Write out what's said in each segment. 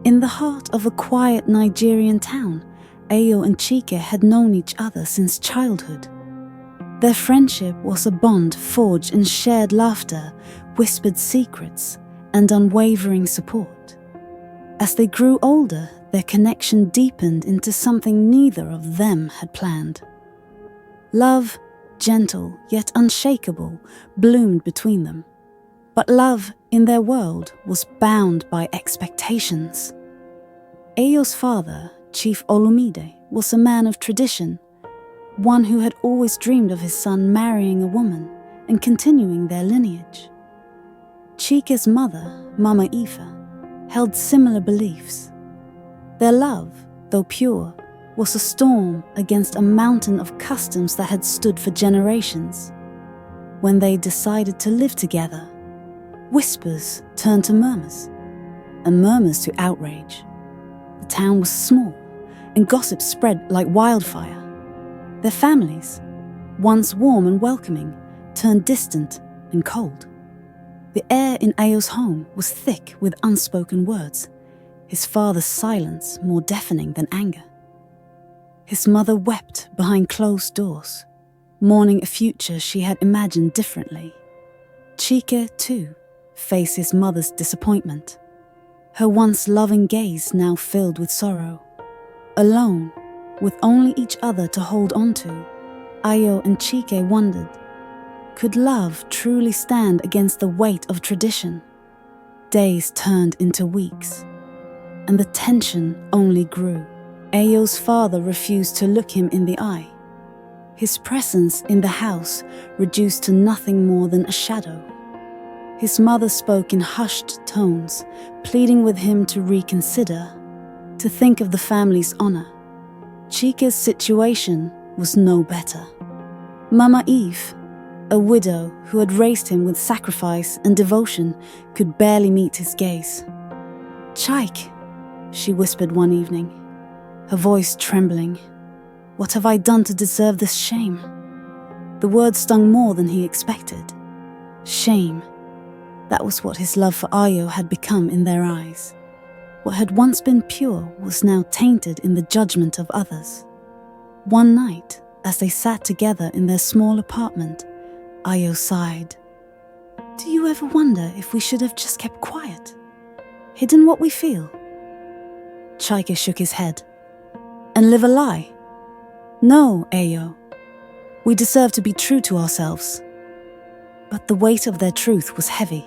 In the heart of a quiet Nigerian town, Ayo and Chike had known each other since childhood. Their friendship was a bond forged in shared laughter, whispered secrets, and unwavering support. As they grew older, their connection deepened into something neither of them had planned. Love, gentle yet unshakable, bloomed between them. But love, in their world, was bound by expectations. Ayo's father, Chief Olumide, was a man of tradition, one who had always dreamed of his son marrying a woman and continuing their lineage. Chike's mother, Mama Ife, held similar beliefs. Their love, though pure, was a storm against a mountain of customs that had stood for generations. When they decided to live together, whispers turned to murmurs, and murmurs to outrage. The town was small, and gossip spread like wildfire. Their families, once warm and welcoming, turned distant and cold. The air in Ayo's home was thick with unspoken words, his father's silence more deafening than anger. His mother wept behind closed doors, mourning a future she had imagined differently. Chike, too, faced his mother's disappointment, her once loving gaze now filled with sorrow. Alone, with only each other to hold on to, Ayo and Chike wondered, could love truly stand against the weight of tradition? Days turned into weeks, and the tension only grew. Ayo's father refused to look him in the eye. His presence in the house reduced to nothing more than a shadow. His mother spoke in hushed tones, pleading with him to reconsider, to think of the family's honor. Chike's situation was no better. Mama Eve, a widow who had raised him with sacrifice and devotion, could barely meet his gaze. "Chike," she whispered one evening, her voice trembling, "what have I done to deserve this shame?" The words stung more than he expected. Shame. That was what his love for Ayo had become in their eyes. What had once been pure was now tainted in the judgment of others. One night, as they sat together in their small apartment, Ayo sighed. "Do you ever wonder if we should have just kept quiet? Hidden what we feel?" Chike shook his head. "And live a lie? No, Ayo. We deserve to be true to ourselves." But the weight of their truth was heavy.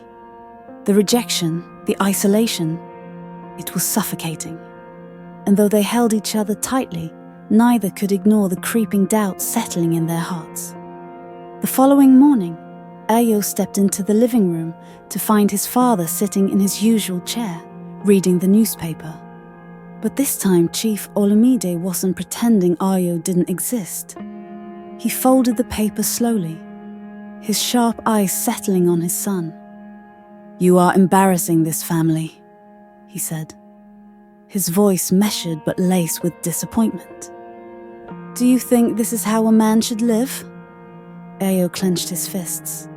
The rejection, the isolation, it was suffocating. And though they held each other tightly, neither could ignore the creeping doubt settling in their hearts. The following morning, Ayo stepped into the living room to find his father sitting in his usual chair, reading the newspaper. But this time Chief Olumide wasn't pretending Ayo didn't exist. He folded the paper slowly, his sharp eyes settling on his son. "You are embarrassing this family," he said, his voice measured but laced with disappointment. "Do you think this is how a man should live?" Ayo clenched his fists.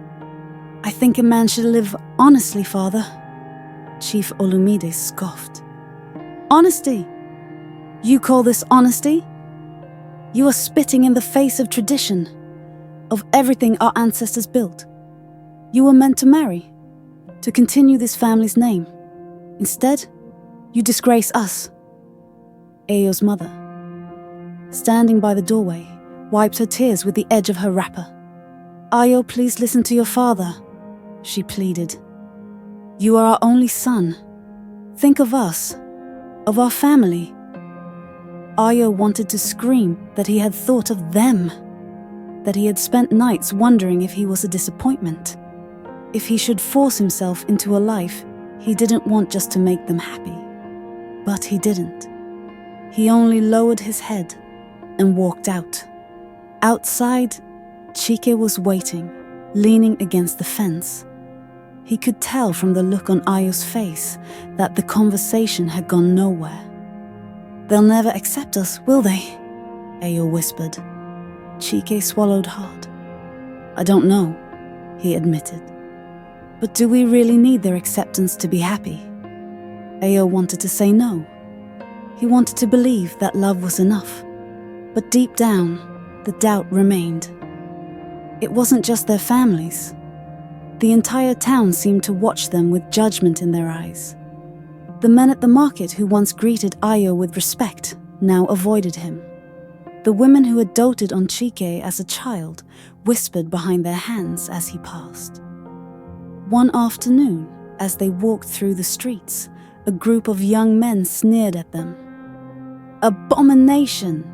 "I think a man should live honestly, father." Chief Olumide scoffed. "Honesty? You call this honesty? You are spitting in the face of tradition, of everything our ancestors built. You were meant to marry, to continue this family's name. Instead, you disgrace us." Ayo's mother, standing by the doorway, wiped her tears with the edge of her wrapper. "Ayo, please listen to your father," she pleaded. "You are our only son. Think of us, of our family." Ayo wanted to scream that he had thought of them, that he had spent nights wondering if he was a disappointment, if he should force himself into a life he didn't want just to make them happy. But he didn't. He only lowered his head and walked out. Outside, Chike was waiting, leaning against the fence. He could tell from the look on Ayo's face that the conversation had gone nowhere. "They'll never accept us, will they?" Ayo whispered. Chike swallowed hard. "I don't know," he admitted. "But do we really need their acceptance to be happy?" Ayo wanted to say no. He wanted to believe that love was enough. But deep down, the doubt remained. It wasn't just their families. The entire town seemed to watch them with judgment in their eyes. The men at the market who once greeted Ayo with respect now avoided him. The women who had doted on Chike as a child whispered behind their hands as he passed. One afternoon, as they walked through the streets, a group of young men sneered at them. "Abomination!"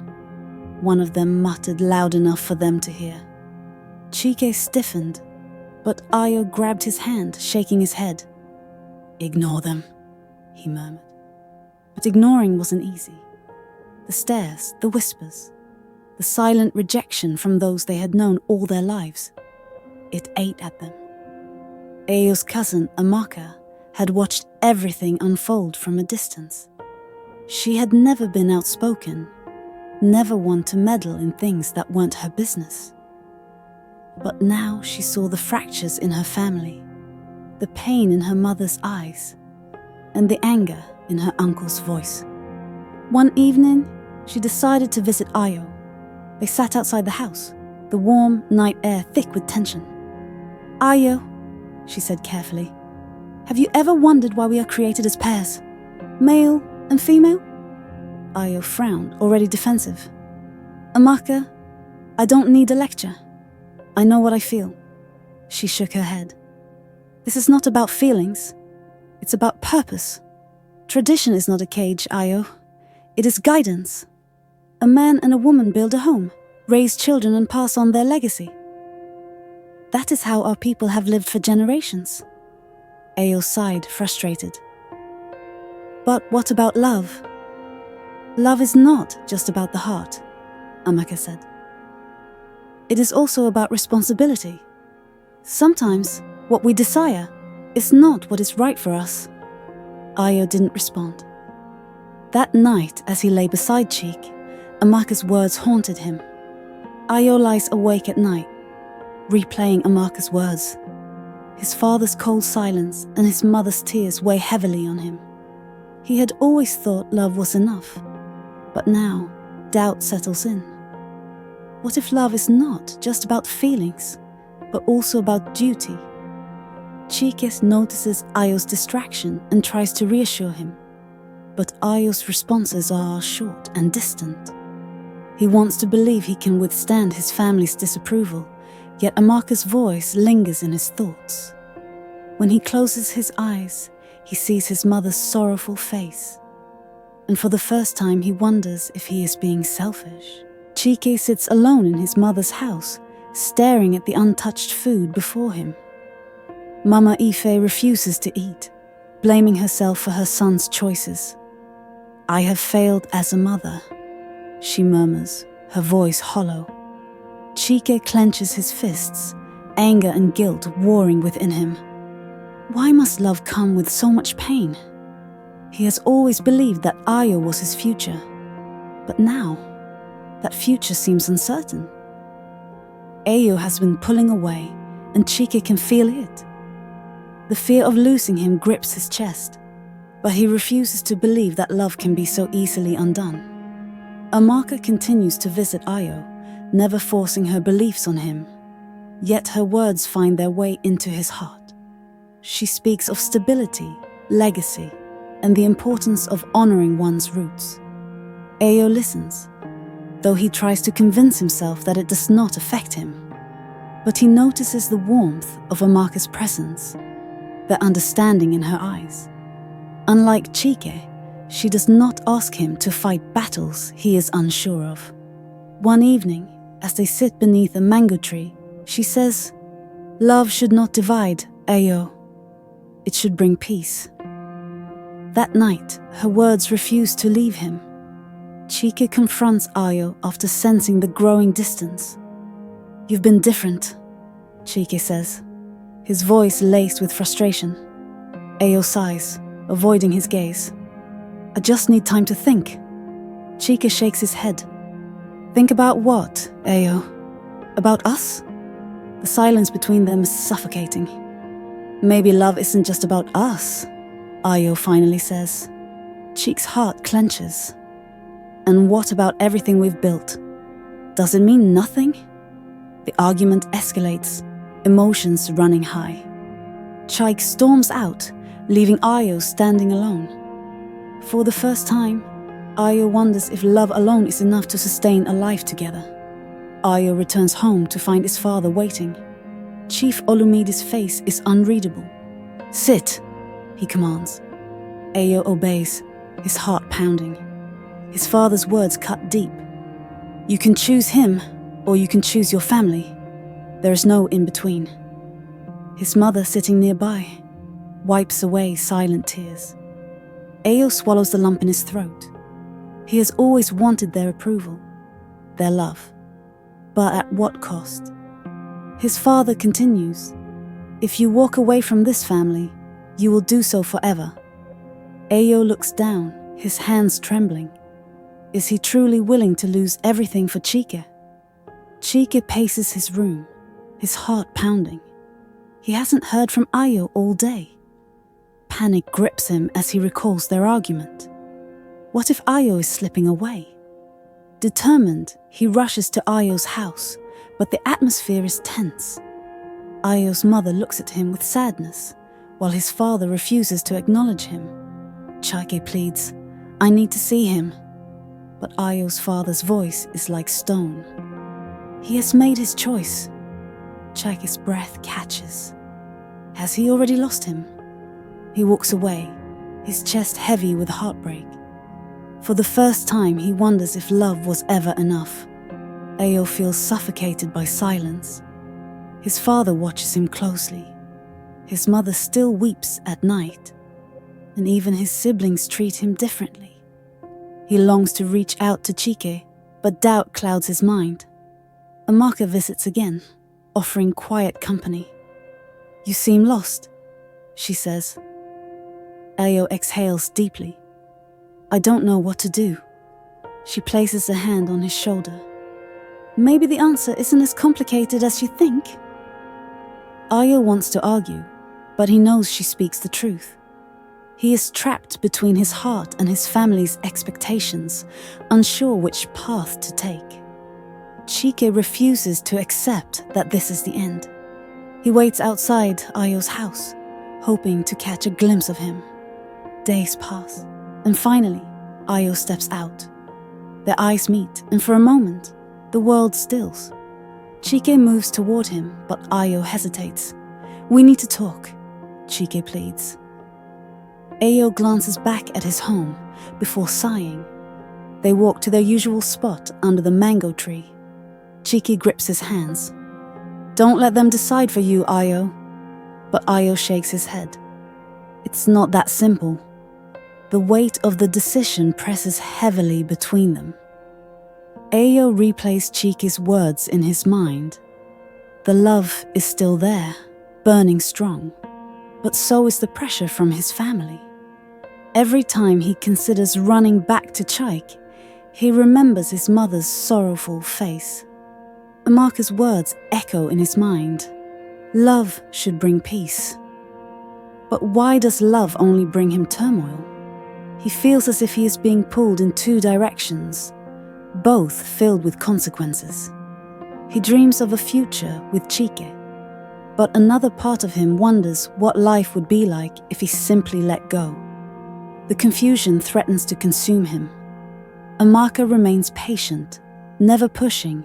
one of them muttered loud enough for them to hear. Chike stiffened, but Ayo grabbed his hand, shaking his head. "Ignore them," he murmured. But ignoring wasn't easy. The stares, the whispers, the silent rejection from those they had known all their lives. It ate at them. Ayo's cousin, Amaka, had watched everything unfold from a distance. She had never been outspoken, never one to meddle in things that weren't her business. But now she saw the fractures in her family, the pain in her mother's eyes, and the anger in her uncle's voice. One evening, she decided to visit Ayo. They sat outside the house, the warm night air thick with tension. "Ayo," she said carefully, "have you ever wondered why we are created as pairs? Male and female?" Ayo frowned, already defensive. "Amaka, I don't need a lecture. I know what I feel." She shook her head. "This is not about feelings. It's about purpose. Tradition is not a cage, Ayo. It is guidance. A man and a woman build a home, raise children and pass on their legacy. That is how our people have lived for generations." Ayo sighed, frustrated. "But what about love?" "Love is not just about the heart," Amaka said. "It is also about responsibility. Sometimes what we desire is not what is right for us." Ayo didn't respond. That night, as he lay beside Cheek, Amaka's words haunted him. Ayo lies awake at night, replaying Amaka's words. His father's cold silence and his mother's tears weigh heavily on him. He had always thought love was enough, but now doubt settles in. What if love is not just about feelings, but also about duty? Chike notices Ayo's distraction and tries to reassure him, but Ayo's responses are short and distant. He wants to believe he can withstand his family's disapproval, yet Amaka's voice lingers in his thoughts. When he closes his eyes, he sees his mother's sorrowful face, and for the first time he wonders if he is being selfish. Chike sits alone in his mother's house, staring at the untouched food before him. Mama Ife refuses to eat, blaming herself for her son's choices. "I have failed as a mother," she murmurs, her voice hollow. Chike clenches his fists, anger and guilt warring within him. Why must love come with so much pain? He has always believed that Ayo was his future, but now, that future seems uncertain. Ayo has been pulling away, and Chike can feel it. The fear of losing him grips his chest, but he refuses to believe that love can be so easily undone. Amaka continues to visit Ayo, never forcing her beliefs on him, yet her words find their way into his heart. She speaks of stability, legacy, and the importance of honoring one's roots. Ayo listens, though he tries to convince himself that it does not affect him. But he notices the warmth of Amaka's presence, the understanding in her eyes. Unlike Chike, she does not ask him to fight battles he is unsure of. One evening, as they sit beneath a mango tree, she says, "Love should not divide, Ayo. It should bring peace." That night, her words refuse to leave him. Chike confronts Ayo after sensing the growing distance. "You've been different," Chike says, his voice laced with frustration. Ayo sighs, avoiding his gaze. "I just need time to think." Chike shakes his head. "Think about what, Ayo? About us?" The silence between them is suffocating. "Maybe love isn't just about us," Ayo finally says. Cheek's heart clenches. And what about everything we've built? Does it mean nothing? The argument escalates, emotions running high. Cheek storms out, leaving Ayo standing alone. For the first time, Ayo wonders if love alone is enough to sustain a life together. Ayo returns home to find his father waiting. Chief Olumide's face is unreadable. "Sit," he commands. Ayo obeys, his heart pounding. His father's words cut deep. "You can choose him, or you can choose your family. There is no in-between." His mother, sitting nearby, wipes away silent tears. Ayo swallows the lump in his throat. He has always wanted their approval, their love. But at what cost? His father continues, "If you walk away from this family, you will do so forever." Ayo looks down, his hands trembling. Is he truly willing to lose everything for Chike? Chike paces his room, his heart pounding. He hasn't heard from Ayo all day. Panic grips him as he recalls their argument. What if Ayo is slipping away? Determined, he rushes to Ayo's house, but the atmosphere is tense. Ayo's mother looks at him with sadness, while his father refuses to acknowledge him. Chike pleads, "I need to see him." But Ayo's father's voice is like stone. He has made his choice. Chike's breath catches. Has he already lost him? He walks away, his chest heavy with heartbreak. For the first time, he wonders if love was ever enough. Ayo feels suffocated by silence. His father watches him closely. His mother still weeps at night, and even his siblings treat him differently. He longs to reach out to Chike, but doubt clouds his mind. Amaka visits again, offering quiet company. "You seem lost," she says. Ayo exhales deeply. "I don't know what to do." She places a hand on his shoulder. "Maybe the answer isn't as complicated as you think." Ayo wants to argue, but he knows she speaks the truth. He is trapped between his heart and his family's expectations, unsure which path to take. Chike refuses to accept that this is the end. He waits outside Ayo's house, hoping to catch a glimpse of him. Days pass, and finally, Ayo steps out. Their eyes meet, and for a moment, the world stills. Chike moves toward him, but Ayo hesitates. "We need to talk," Chike pleads. Ayo glances back at his home before sighing. They walk to their usual spot under the mango tree. Chike grips his hands. "Don't let them decide for you, Ayo." But Ayo shakes his head. It's not that simple. The weight of the decision presses heavily between them. Ayo replays Chike's words in his mind. The love is still there, burning strong, but so is the pressure from his family. Every time he considers running back to Chike, he remembers his mother's sorrowful face. Amaka's words echo in his mind. Love should bring peace. But why does love only bring him turmoil? He feels as if he is being pulled in two directions, both filled with consequences. He dreams of a future with Chike, but another part of him wonders what life would be like if he simply let go. The confusion threatens to consume him. Amaka remains patient, never pushing,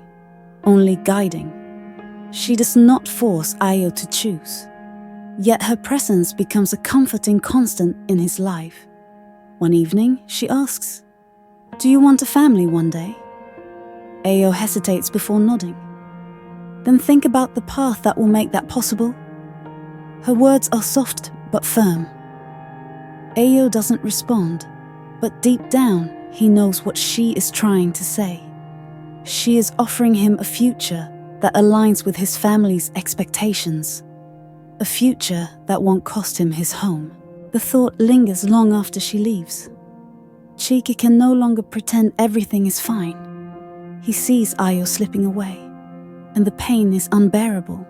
only guiding. She does not force Ayo to choose, yet her presence becomes a comforting constant in his life. One evening, she asks, "Do you want a family one day?" Ayo hesitates before nodding. "Then think about the path that will make that possible." Her words are soft but firm. Ayo doesn't respond, but deep down, he knows what she is trying to say. She is offering him a future that aligns with his family's expectations. A future that won't cost him his home. The thought lingers long after she leaves. Chike can no longer pretend everything is fine. He sees Ayo slipping away, and the pain is unbearable.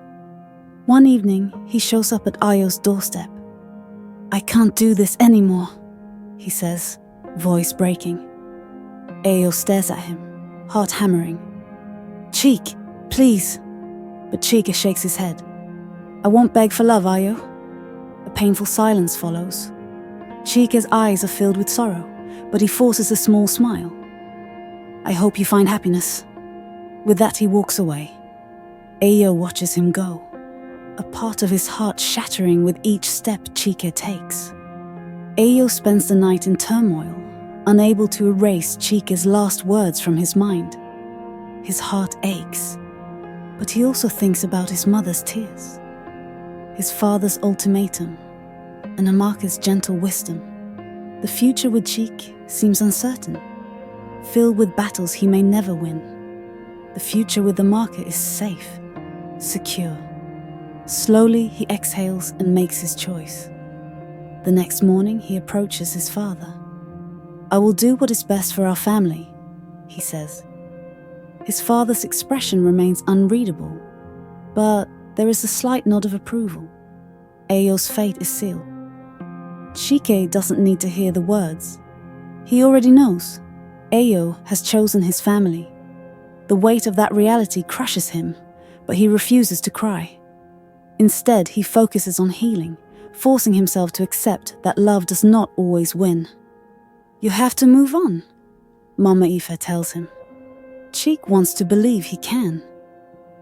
One evening, he shows up at Ayo's doorstep. "I can't do this anymore," he says, voice breaking. Ayo stares at him, heart hammering. "Cheek, please." But Chike shakes his head. "I won't beg for love, Ayo." A painful silence follows. Chike's eyes are filled with sorrow, but he forces a small smile. "I hope you find happiness." With that, he walks away. Ayo watches him go, a part of his heart shattering with each step Chike takes. Ayo spends the night in turmoil, unable to erase Chike's last words from his mind. His heart aches, but he also thinks about his mother's tears, his father's ultimatum, and Amaka's gentle wisdom. The future with Chike seems uncertain, filled with battles he may never win. The future with Amaka is safe, secure. Slowly, he exhales and makes his choice. The next morning, he approaches his father. "I will do what is best for our family," he says. His father's expression remains unreadable, but there is a slight nod of approval. Ayo's fate is sealed. Chike doesn't need to hear the words. He already knows. Ayo has chosen his family. The weight of that reality crushes him, but he refuses to cry. Instead, he focuses on healing, forcing himself to accept that love does not always win. "You have to move on," Mama Ife tells him. Cheek wants to believe he can.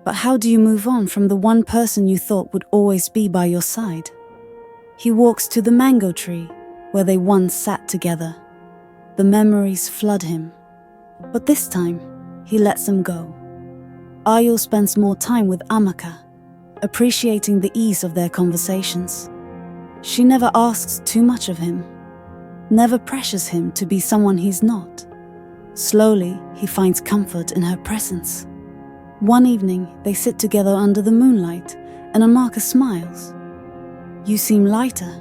But how do you move on from the one person you thought would always be by your side? He walks to the mango tree where they once sat together. The memories flood him. But this time, he lets them go. Ayo spends more time with Amaka, appreciating the ease of their conversations. She never asks too much of him, never pressures him to be someone he's not. Slowly, he finds comfort in her presence. One evening, they sit together under the moonlight, and Amaka smiles. "You seem lighter,"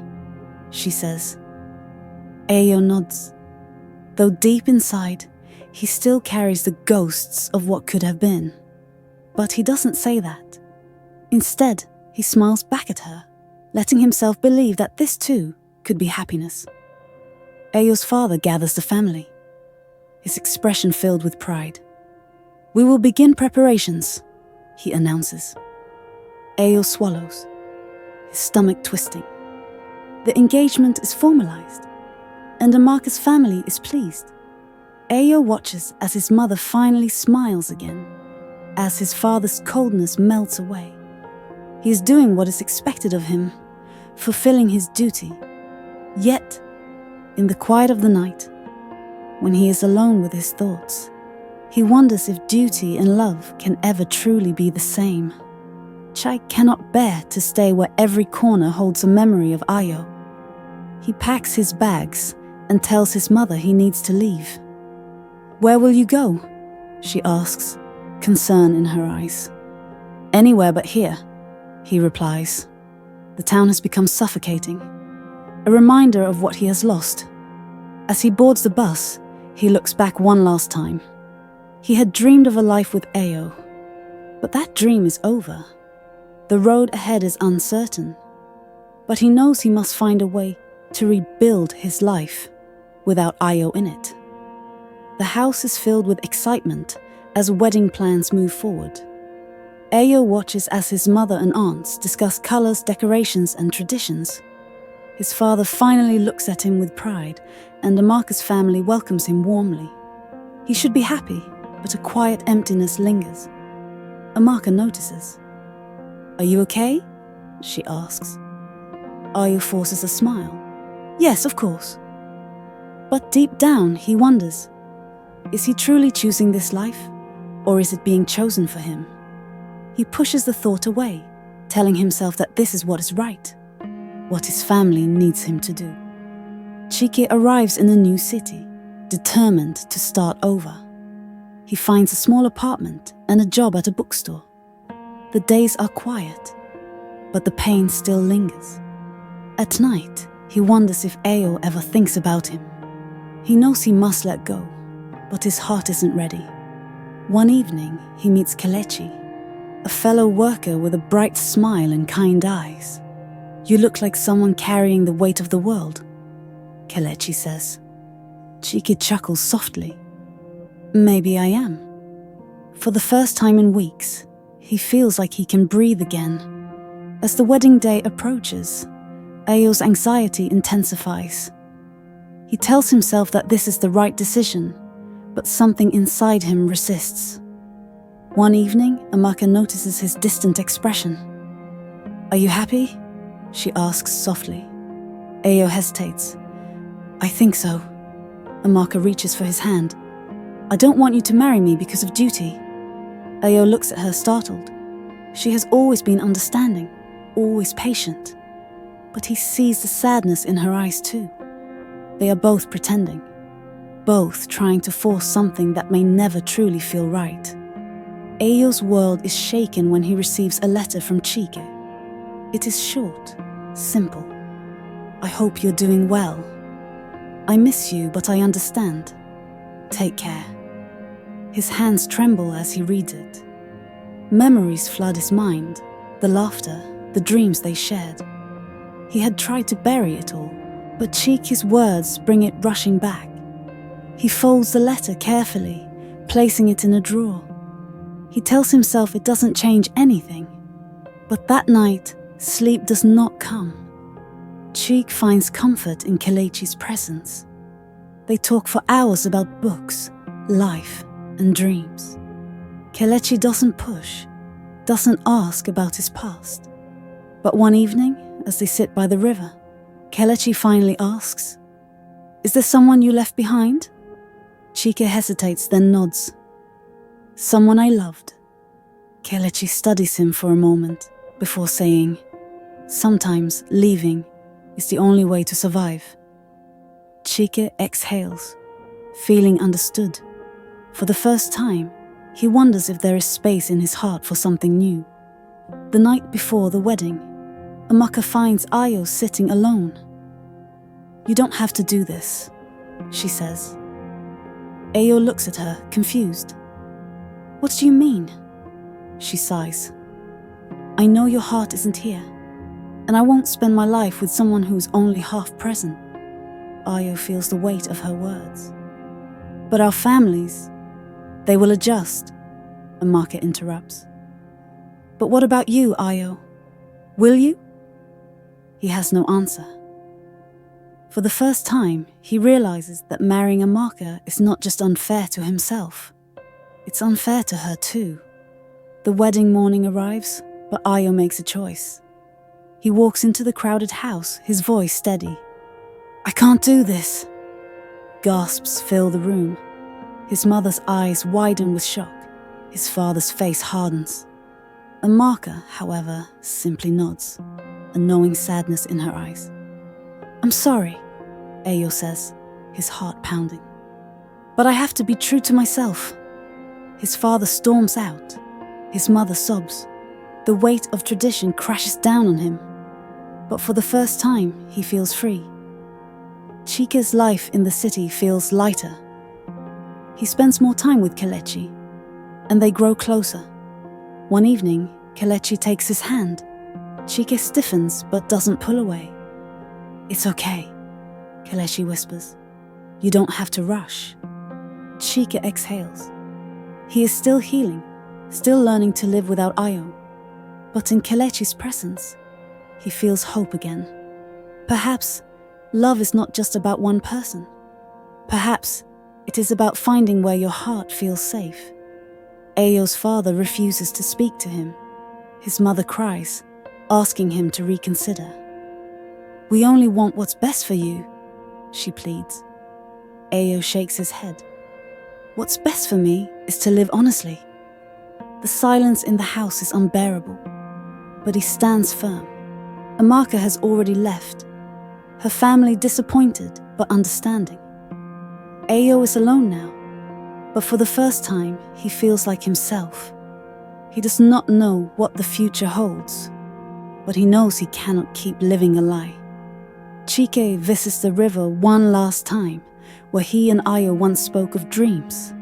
she says. Ayo nods. Though deep inside, he still carries the ghosts of what could have been. But he doesn't say that. Instead, he smiles back at her, letting himself believe that this too could be happiness. Ayo's father gathers the family, his expression filled with pride. "We will begin preparations," he announces. Ayo swallows, his stomach twisting. The engagement is formalized, and Amaka's family is pleased. Ayo watches as his mother finally smiles again, as his father's coldness melts away. He is doing what is expected of him, fulfilling his duty. Yet, in the quiet of the night, when he is alone with his thoughts, he wonders if duty and love can ever truly be the same. Chai cannot bear to stay where every corner holds a memory of Ayo. He packs his bags and tells his mother he needs to leave. "Where will you go?" she asks, concern in her eyes. "Anywhere but here," he replies. The town has become suffocating, a reminder of what he has lost. As he boards the bus, he looks back one last time. He had dreamed of a life with Ayo, but that dream is over. The road ahead is uncertain, but he knows he must find a way to rebuild his life without Ayo in it. The house is filled with excitement as wedding plans move forward. Ayo watches as his mother and aunts discuss colors, decorations, and traditions. His father finally looks at him with pride, and Amaka's family welcomes him warmly. He should be happy, but a quiet emptiness lingers. Amaka notices. "Are you okay?" she asks. Ayo forces a smile. "Yes, of course." But deep down, he wonders, is he truly choosing this life, or is it being chosen for him? He pushes the thought away, telling himself that this is what is right, what his family needs him to do. Chike arrives in a new city, determined to start over. He finds a small apartment and a job at a bookstore. The days are quiet, but the pain still lingers. At night, he wonders if Ayo ever thinks about him. He knows he must let go, but his heart isn't ready. One evening, he meets Kelechi, a fellow worker with a bright smile and kind eyes. "You look like someone carrying the weight of the world," Kelechi says. Chike chuckles softly. "Maybe I am." For the first time in weeks, he feels like he can breathe again. As the wedding day approaches, Ayo's anxiety intensifies. He tells himself that this is the right decision, but something inside him resists. One evening, Amaka notices his distant expression. "Are you happy?" she asks softly. Ayo hesitates. "I think so." Amaka reaches for his hand. "I don't want you to marry me because of duty." Ayo looks at her startled. She has always been understanding, always patient. But he sees the sadness in her eyes too. They are both pretending, both trying to force something that may never truly feel right. Ayo's world is shaken when he receives a letter from Chike. It is short, simple. "I hope you're doing well. I miss you, but I understand. Take care." His hands tremble as he reads it. Memories flood his mind, the laughter, the dreams they shared. He had tried to bury it all, but Chike's words bring it rushing back. He folds the letter carefully, placing it in a drawer. He tells himself it doesn't change anything. But that night, sleep does not come. Chike finds comfort in Kelechi's presence. They talk for hours about books, life, and dreams. Kelechi doesn't push, doesn't ask about his past. But one evening, as they sit by the river, Kelechi finally asks, "Is there someone you left behind?" Chike hesitates, then nods. "Someone I loved." Kelechi studies him for a moment before saying, "Sometimes leaving is the only way to survive." Chike exhales, feeling understood. For the first time, he wonders if there is space in his heart for something new. The night before the wedding, Amaka finds Ayo sitting alone. "You don't have to do this," she says. Ayo looks at her, confused. "What do you mean?" She sighs. "I know your heart isn't here, and I won't spend my life with someone who's only half present." Ayo feels the weight of her words. "But our families, they will adjust," Amaka interrupts. "But what about you, Ayo? Will you?" He has no answer. For the first time, he realizes that marrying Amaka is not just unfair to himself. It's unfair to her too. The wedding morning arrives, but Ayo makes a choice. He walks into the crowded house, his voice steady. "I can't do this." Gasps fill the room. His mother's eyes widen with shock. His father's face hardens. Amaka, however, simply nods, a knowing sadness in her eyes. "I'm sorry," Ayo says, his heart pounding. "But I have to be true to myself." His father storms out. His mother sobs. The weight of tradition crashes down on him. But for the first time, he feels free. Chike's life in the city feels lighter. He spends more time with Kelechi, and they grow closer. One evening, Kelechi takes his hand. Chike stiffens but doesn't pull away. "It's okay," Kelechi whispers. "You don't have to rush." Chike exhales. He is still healing, still learning to live without Ayo. But in Kelechi's presence, he feels hope again. Perhaps love is not just about one person. Perhaps it is about finding where your heart feels safe. Ayo's father refuses to speak to him. His mother cries, asking him to reconsider. "We only want what's best for you," she pleads. Ayo shakes his head. "What's best for me is to live honestly." The silence in the house is unbearable, but he stands firm. Amaka has already left, her family disappointed but understanding. Ayo is alone now, but for the first time he feels like himself. He does not know what the future holds, but he knows he cannot keep living a lie. Chike visits the river one last time, where he and Ayo once spoke of dreams.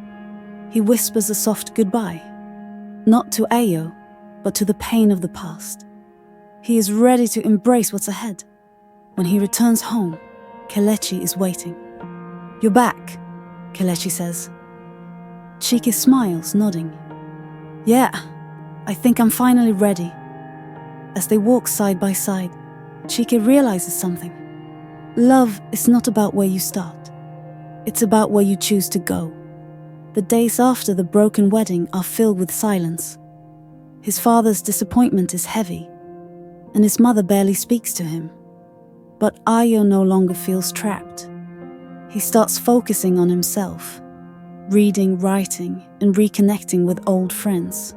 He whispers a soft goodbye, not to Ayo, but to the pain of the past. He is ready to embrace what's ahead. When he returns home, Kelechi is waiting. "You're back," Kelechi says. Chike smiles, nodding. "Yeah, I think I'm finally ready." As they walk side by side, Chike realizes something. Love is not about where you start. It's about where you choose to go. The days after the broken wedding are filled with silence. His father's disappointment is heavy, and his mother barely speaks to him. But Ayo no longer feels trapped. He starts focusing on himself, reading, writing, and reconnecting with old friends.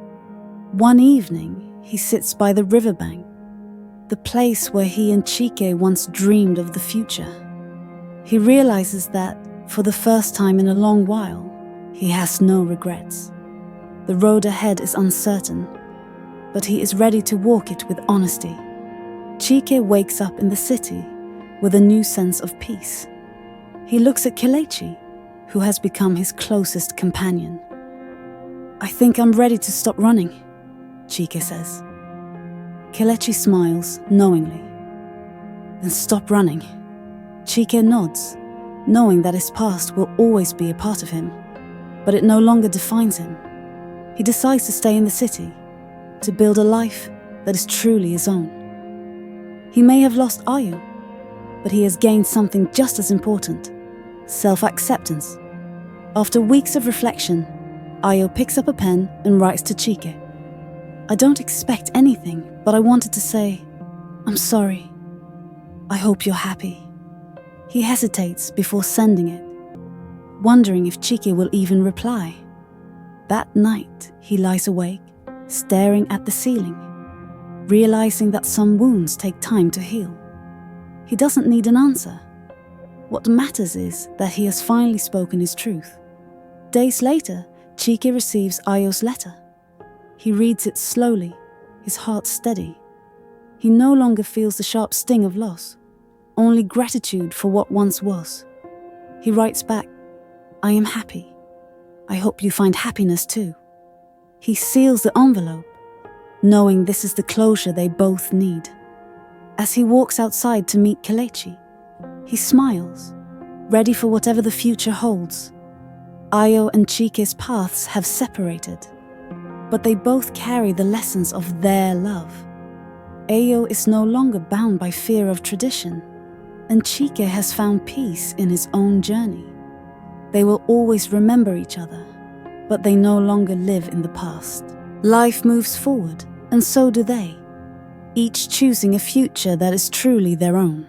One evening, he sits by the riverbank, the place where he and Chike once dreamed of the future. He realizes that, for the first time in a long while, he has no regrets. The road ahead is uncertain, but he is ready to walk it with honesty. Chike wakes up in the city with a new sense of peace. He looks at Kelechi, who has become his closest companion. "I think I'm ready to stop running," Chike says. Kelechi smiles knowingly. "Then stop running." Chike nods, knowing that his past will always be a part of him, but it no longer defines him. He decides to stay in the city, to build a life that is truly his own. He may have lost Ayo, but he has gained something just as important: self-acceptance. After weeks of reflection, Ayo picks up a pen and writes to Chike. "I don't expect anything, but I wanted to say, I'm sorry. I hope you're happy." He hesitates before sending it, wondering if Chike will even reply. That night, he lies awake, staring at the ceiling, realizing that some wounds take time to heal. He doesn't need an answer. What matters is that he has finally spoken his truth. Days later, Chike receives Ayo's letter. He reads it slowly, his heart steady. He no longer feels the sharp sting of loss, only gratitude for what once was. He writes back, "I am happy. I hope you find happiness too." He seals the envelope, knowing this is the closure they both need. As he walks outside to meet Kelechi, he smiles, ready for whatever the future holds. Ayo and Chike's paths have separated, but they both carry the lessons of their love. Ayo is no longer bound by fear of tradition, and Chike has found peace in his own journey. They will always remember each other, but they no longer live in the past. Life moves forward, and so do they, each choosing a future that is truly their own.